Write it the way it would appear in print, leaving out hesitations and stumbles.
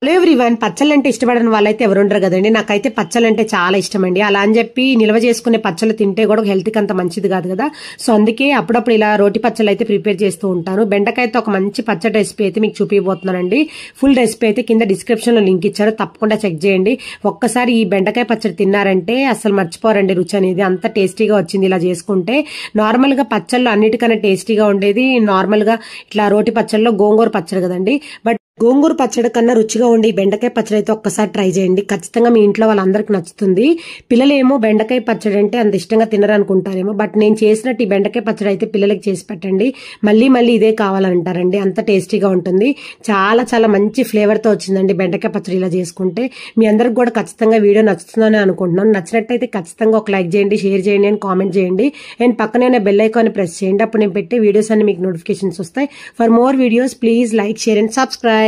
Hello everyone, పచ్చళ్ళంటే ఇష్టపడని వాళ్ళైతే ఎవరు ఉండరు కదండి. నాకైతే పచ్చళ్ళంటే చాలా ఇష్టం అండి. అలా అని చెప్పి నిల్వ చేసుకునే పచ్చళ్ళు తింటే కూడా హెల్త్ కి అంత మంచిది కాదు కదా. సో అందుకే అప్పుడప్పుడు ఇలా రోటి పచ్చళ్ళు అయితే ప్రిపేర్ చేస్తూ ఉంటాను. బెండకాయతో ఒక మంచి పచ్చడి రెసిపీ అయితే మీకు చూపిపోతున్నానండి. ఫుల్ రెసిపీ అయితే కింద డిస్క్రిప్షన్ లో లింక్ ఇచ్చారు, తప్పకుండా చెక్ చేయండి. ఒక్కసారి ఈ బెండకాయ పచ్చడి తిన్నారంటే అసలు మర్చిపోరండి రుచి అనేది. అంత టేస్టీగా వచ్చింది ఇలా చేసుకుంటే. నార్మల్ గా పచ్చళ్ళు అన్నిటికన్నా టేస్టీగా ఉండేది నార్మల్ గా ఇట్లా రోటి పచ్చళ్ళలో గోంగూర పచ్చడి కదండి. బట్ గోంగూర పచ్చడి కన్నా రుచిగా ఉండి బెండకాయ పచ్చడి అయితే ఒక్కసారి ట్రై చేయండి. ఖచ్చితంగా మీ ఇంట్లో వాళ్ళందరికీ నచ్చుతుంది. పిల్లలేమో బెండకాయ పచ్చడి అంటే అంత ఇష్టంగా తినరనుకుంటారేమో, బట్ నేను చేసినట్టు ఈ బెండకాయ పచ్చడి అయితే పిల్లలకి చేసి పెట్టండి. మళ్ళీ మళ్ళీ ఇదే కావాలంటారండి, అంత టేస్టీగా ఉంటుంది. చాలా చాలా మంచి ఫ్లేవర్ తో వచ్చిందండి బెండకాయ పచ్చడి ఇలా చేసుకుంటే. మీ అందరికి కూడా ఖచ్చితంగా వీడియో నచ్చుతుందని అనుకుంటున్నాను. నచ్చినట్టయితే ఖచ్చితంగా ఒక లైక్ చేయండి, షేర్ చేయండి అండ్ కామెంట్ చేయండి. అండ్ పక్కనే ఉన్న బెల్ ఐకాన్ ప్రెస్ చేయండి. అప్పుడు నేను పెట్టే వీడియోస్ అన్ని మీకు నోటిఫికేషన్స్ వస్తాయి. For more videos please like, share and subscribe.